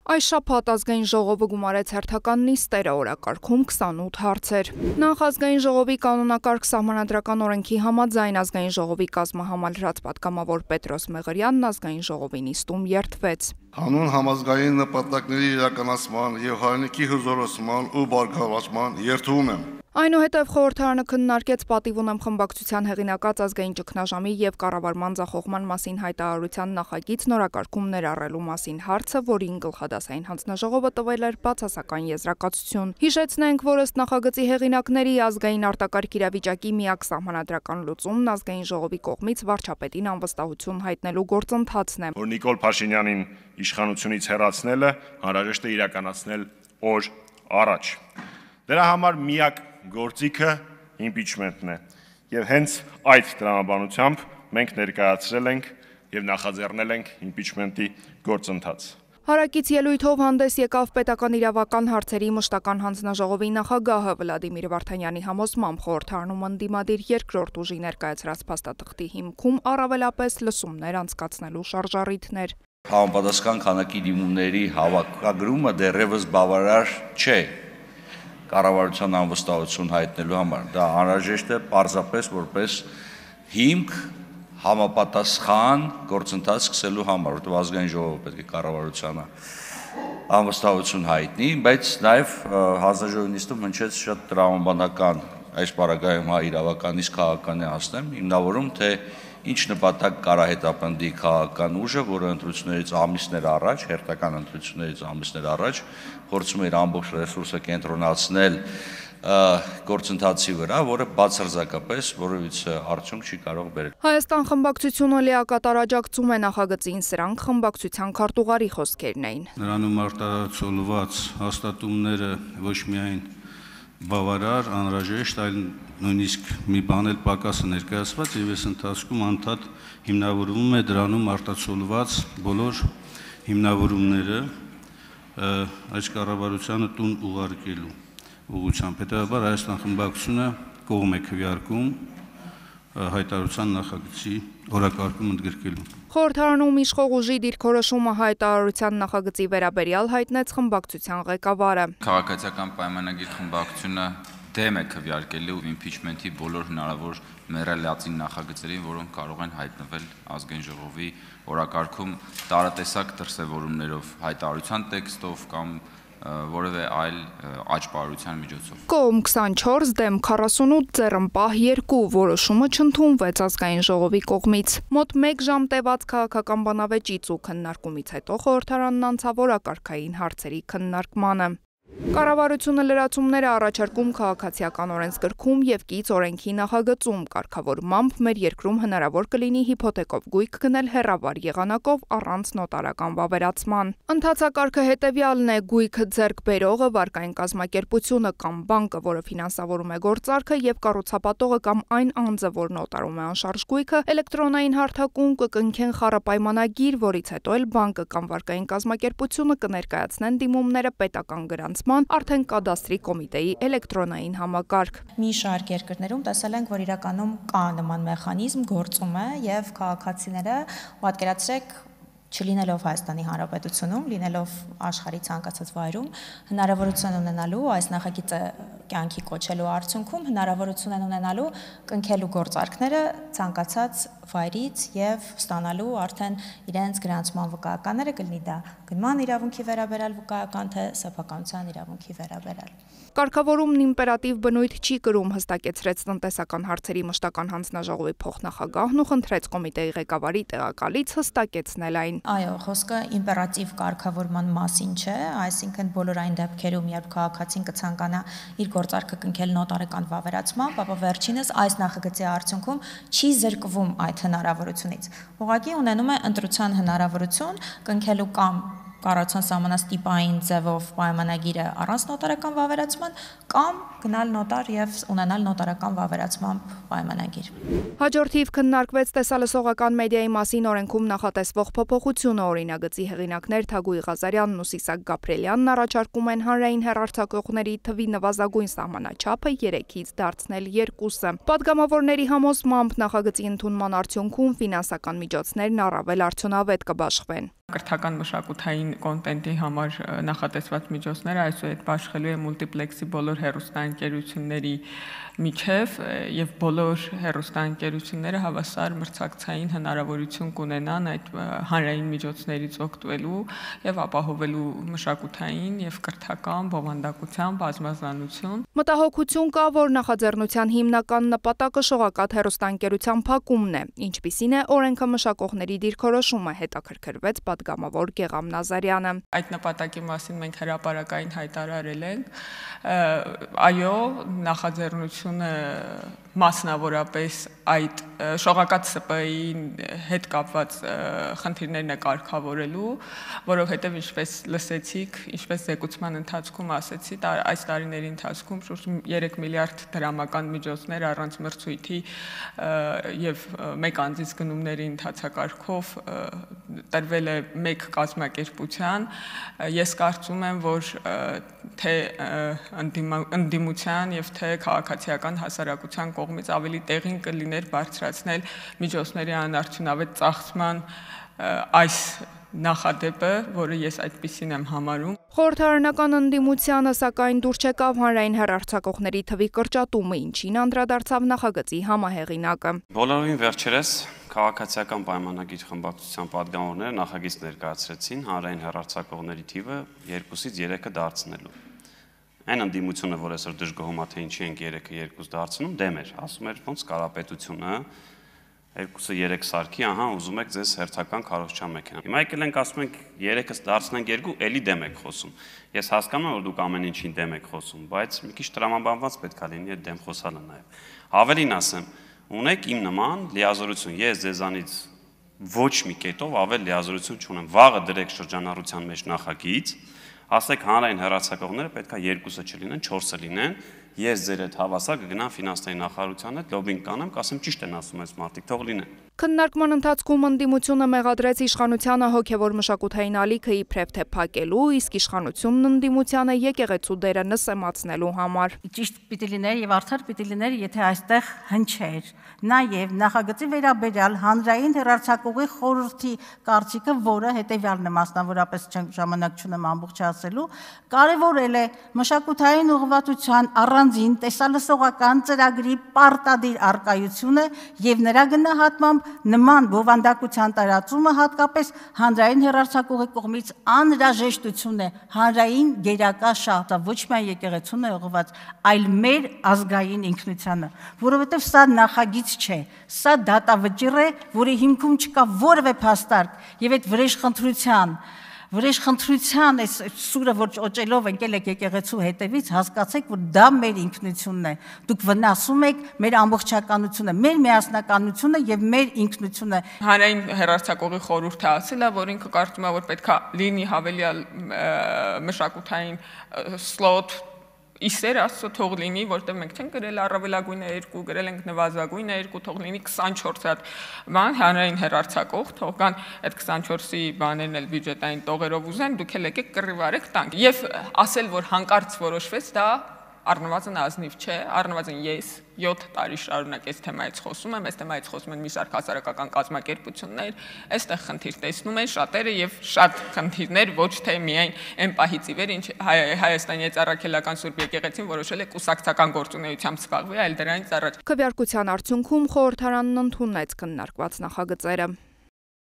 Այս շաբաթ ազգային ժողովը գումարեց հերթական նիստերը, օրակարգում 28 հարցեր։ Նախ ազգային ժողովի կանոնակարգ սահմանադրական օրենքի համաձայն ազգային ժողովի կազմահամալրած պատգամավոր Պետրոս Մեղրյանն ազգային ժողովի նիստում երդվեց։ Հանուն համազգային նպատակների իրականացման եւ հայրենիքի հզորացման ու բարգավաճման երդվում եմ։ Այնուհետև խորհրդարանը քննարկեց պատիվ ունեմ խմբակցության հեղինակած ազգային ճգնաժամի եւ կառավարման ձախողման մասին հայտարարության նախագիծ նորակարգում ներառելու մասին հարցը, որին գլխադասային հանձնաժողովը տվել էր բացասական եզրակացություն։ Հիշեցնենք, որ ըստ նախագծի հեղինակների ազգային արտակարգ իրավիճակի միակ սահմանադրական լուծումն ազգային ժողովի կողմից վարչապետին անվստահություն հայտնելու գործընթացն է։ Որ Նիկոլ Փաշինյանին իշխանությունից հեռացնելը անհրաժեշտ է իրականացնել օր առաջ։ Դրա համար միակ գործիքը իմպիչմենտն է եւ հենց այդ տրամաբանությամբ մենք ներկայացրել ենք եւ նախաձեռնել ենք իմպիչմենտի գործընթաց։ Հարակից ելույթով հանդես եկավ պետական իրավական հարցերի մշտական հանձնաժողովի նախագահը Վլադիմիր Վարդանյանի համոզմամբ խորհրդարանում ընդդիմադիր երկրորդ ուժի ներկայացրած փաստաթղթի հիմքում առավելապես լսումներ անցկացնելու շարժառիթներ։ Համապատասխան քանակի դիմումների հավաքագրումը դեռևս բավարար չէ կառավարության անվստահություն հայտնելու համար։ Դա անհրաժեշտ է պարզապես որպես հիմք համապատասխան գործընթաց սկսելու համար, որտեղ ազգային ժողովը պետք է կառավարությանը անվստահություն հայտնի, բայց նաև հանձնաժողովի նիստում հնչեց շատ տրամաբանական այս պարագայում իրավական իսկ քաղաքական է ասեմ, հիմնավորում թե ինչ նպատակ կարա հետապնդի քաղաքական ուժը, որը ընտրություններից ամիսներ առաջ, հերթական ընտրություններից ամիսներ առաջ փորձում էր ամբողջ ռեսուրսը կենտրոնացնել գործընթացի վրա, որը բացարձակապես որևիցե արդյունք չի կարող բերել։ Հայաստան խմբակցությունը լիակատար աջակցում է նախագծին, սրանք խմբակցության քարտուղարի խոսքերն էին։ Նրանում արտացոլված հաստատումները ոչ միայն բավարար, անհրաժեշտ, այլ նույնիսկ մի բան էլ պակաս է ներկայացված եւ այս ընթացքում անդադ հիմնավորվում է դրանում արտացոլված բոլոր հիմնավորումները այս կառավարությանը տուն ուղարկելու ուղղությամբ։ Հետևաբար Հայաստան խմբակցությունը կողմ է քվեարկում հայտարարության նախագծի օրակարգում ընդգրկելու։ Խորհրդարանում իշխող ուժի դիրքորոշումը հայտարարության նախագծի վերաբերյալ հայտնեց խմբակցության ղեկավարը։ Քաղաքացիական պայմանագիր խմբակցությունը դեմ է քվեարկելու իմպիչմենտի բոլոր հնարավոր մեռելացին նախագծերին, որոնք կարող են հայտնվել ազգային ժողովի օրակարգում տարատեսակ դրսևորումներով, հայտարարության տեքստով կամ որևէ այլ աճպարության միջոցով։ Կողմ 24 դեմ 48 ձեռնպահ 2 որոշումը չընդունվեց ազգային ժողովի կողմից։ Մոտ 1 ժամ տևած քաղաքական բանավեճից ու քննարկումից հետո խորհրդարանն անցավ օրակարգային հարցերի քննարկմանը։ Կառավարությունը լրացումներ է առաջարկում քաղաքացիական օրենսգրքում եւ կից օրենքի նախագծում, կարգավորմամբ մեր երկրում հնարավոր կլինի հիփոթեկով գույք գնել հեռավար եղանակով առանց նոտարական վավերացման։ Ընթացակարգը հետեւյալն է՝ գույքը ձեռք բերողը, վարկային կազմակերպությունը կամ բանկը, որը ֆինանսավորում է գործարքը, եւ կառուցապատողը կամ այն անձը, որ նոտարում է անշարժ գույքը, էլեկտրոնային հարթակում կկնքեն խառը պայմանագիր, որից հետո էլ բանկը կամ վարկային կազմակերպությունը կներկայացնեն դիմումները պետական գրանցման արդեն կադաստրի կոմիտեի էլեկտրոնային համակարգ։ Մի շարք երկրներում տեսել ենք, որ իրականում կա նման մեխանիզմ, գործում է եւ քաղաքացիները պատկերացրեք չլինելով Հայաստանի Հանրապետությունում, լինելով աշխարհի ցանկացած վայրում, հնարավորություն ունենալու այս նախագիծը կյանքի կոչելու արդյունքում հնարավորություն են ունենալու կնքելու գործարքները ցանկացած վայրից եւ ստանալու արդեն իրենց գրանցման վկայականները, կլինի դա գնման իրավունքի վերաբերյալ վկայական, թե սեփականության իրավունքի վերաբերյալ։ Կարգավորումն իմպերատիվ բնույթ չի կրում, հստակեցրեց տնտեսական հարցերի մշտական հանձնաժողովի փոխնախագահն ու խնդրեց կոմիտեի ղեկավարի տեղակալից հստակեցնել այն։ Այո, խոսքը իմպերատիվ կարգավորման մասին չէ, այսինքն բոլոր այն դեպքերում, երբ քաղաքացին կցանկանա իր գործարքը կնքել նոտարական վավերացմամբ, ապա վերջինս այս նախագծի արդյունքում չի զրկվում այդ հնարավորությունից։ Ուղղակի ունենում է ընտրության հնարավորություն կնքելու կամ կառավարության սահմանաստիպային ձևով պայմանագիրը առանց նոտարական վավերացման կամ գնալ նոտար եւ ունենալ նոտարական վավերացմամբ պայմանագիր։ Հաջորդիվ քննարկվեց տեսալսողական մեդիայի մասին օրենքում նախատեսվող փոփոխությունը, օրինագծի հեղինակներ Թագուհի Ղազարյանն ու Սիսակ Գաբրելյանն առաջարկում են հանրային հեռարձակողների թվի նվազագույն սահմանաչափը 3-ից դարձնել 2-ը։ Պատգամավորների համոզմամբ նախագծի ընդունման արդյունքում ֆինանսական միջոցներն առավել արդյունավետ կբաշխվեն։ Կրթական մշակութային կոնտենտի համար նախատեսված միջոցները այսուհետ բաշխելու է մուլտիպլեքսի բոլոր հեռուստաընկերությունների միջև եւ բոլոր հեռուստաընկերությունները հավասար մրցակցային հնարավորություն կունենան այդ հանրային միջոցներից օգտվելու եւ ապահովելու մշակութային եւ կրթական բովանդակության բազմազանություն։ Մտահոգություն կա, որ նախաձեռնության հիմնական նպատակը շողակաթ հեռուստաընկերության փակումն է, ինչպիսին է օրենքը մշակողների դիրքորոշումը, հետաքրքրվեց պատգամավոր Գեգամ Նազարյանը։ Այդ նպատակի մասին մենք հրապարակային հայտարարել ենք։ Այո, նախաձեռնությունը մասնավորապես այդ շողակաթ ՍՊ-ի հետ կապված խնդիրներն է կարգավորելու, որովհետև ինչպես լսեցիք, ինչպես զեկուցման ընթացքում ասեցի, այս տարիների ընթացքում շուրջ 3 միլիարդ դրամական միջոցներ առանց մրցույթի եւ մեկ անձից գնումների ընթացակարգով տրվել է մեկ կազմակերպության։ Ես կարծում եմ, որ թե ընդդիմության եւ թե քաղաքացիական հասարակության կողմից ավելի տեղին կլիներ բարձրացնել միջոցների անարդյունավետ ծախսման այս նախադեպը, որը ես այդպիսին եմ համարում։ Խորհրդարանական ընդդիմությանը սակայն դուր չեկավ հանրային հեռարձակողների թվի կրճատումը, ինչին անդրադարձավ նախագծի համահեղինակը։ Բոլորովին վերջերս քաղաքացիական պայմանագիր խմբակցության պատգամավորները նախագիծ ներկայացրեցին հանրային հեռարձակողների թիվը 2-ից 3-ը դարձնելու։ Այն ընդդիմությունը, որ այսօր դժգոհում է, թե ինչի ենք 3-ը 2 դարձնում, դեմ էր, ասում էր ոնց կարապետությունը 2-ը 3 սարքի, ահա ուզում եք ձեզ հերթական քարոզչան մեքենա։ Հիմա եկել ենք ասում ենք 3-ը դարձնենք 2, էլի դեմ եք խոսում։ Ես հասկանում եմ, որ դուք ամեն ինչին դեմ եք խոսում, բայց մի քիչ տրամաբանված պետք է լինի այդ դեմ խոսալը նաև։ Ավելին ասեմ, ունեք իմ նման լիազորություն, ես ձեզանից ոչ մի կետով ավել լիազորություն չունեմ։ Վաղը դրեք շրջանառության մեջ նախագիծ, ասեք հանրային հեռարձակողները պետք է 2-ը չլինեն, 4-ը լինեն։ Ես ձեր հետ հավասար կգնամ ֆինանսների նախարարության հետ լոբինգ կանեմ, կասեմ ճիշտ են ասում այս մարդիկ, թող լինեն։ Քննարկման ընթացքում ընդդիմությունը մեղադրեց իշխանությանը հոգևոր մշակութային ալիքը իբրև թե փակելու, իսկ իշխանությունն ընդդիմությանը եկեղեցու դերը նսեմացնելու համար։ Ճիշտ պիտի լիներ եւ արդար պիտի լիներ, եթե այստեղ հնչեր։ Նաեւ նախագծի վերաբերյալ հանրային հեռարձակողի խորհրդի կարծիքը, որը հետեւյալն է, մասնավորապես ժամանակ չունեմ ամբողջ ասելու, կարևորել է մշակութային ուղղվածության առանձին տեսալսողական ծրագրի պարտադիր արկայությունը եւ նրա գնահատմամբ նման բովանդակության տարածումը հատկապես հանրային հեռարձակողի կողմից անհրաժեշտություն է հանրային գերակա շահը, ոչ միայն եկեղեցուն է ուղղված, այլ մեր ազգային ինքնությանը, որովհետև սա նախագիծ չէ, սա դատավճիռ է, որի հիմքում չկա որևէ փաստարկ եւ այդ վրեժխնդրության այս սուրը, որ օճելով ընկել եք եկեղեցու հետևից, հասկացեք, որ դա մեր ինքնությունն է։ Դուք վնասում եք մեր ամբողջականությունը, մեր միասնականությունը եւ մեր ինքնությունը։ Հանրային հեռարձակողի խորհուրդը ասել է, որ ինքը կարծում է, որ պետքա լինի հավելյալ մշակութային սլոտ Իսեր ասո թող լինի, որտեղ մենք չենք գրել առավելագույնը 2, գրել ենք նվազագույնը 2, թող լինի 24 հատ բան հանրային հեռարձակող, թող կան այդ 24-ի բաներն էլ բյուջետային տողերով ուզեն, դուք էլ եկեք կռիվարեք տանք։ Եվ ասել, որ հանկարծ որոշվեց, դա առնվազն ազնիվ չէ, առնվազն ես 7 տարի շարունակ այս թեմայից խոսում եմ, այս թեմայից խոսում են մի շարք հասարակական կազմակերպություններ, այստեղ խնդիր տեսնում են շատերը եւ շատ խնդիրներ ոչ թե միայն այն պահից ի վեր, ինչ Հայաստանի Ծառայական Սուրբ Եկեղեցին որոշել է կուսակցական գործունեությամբ զբաղվի, այլ դրանից առաջ։ Քվեարկության արդյունքում խորհրդարանն ընդունեց քննարկված նախագծերը։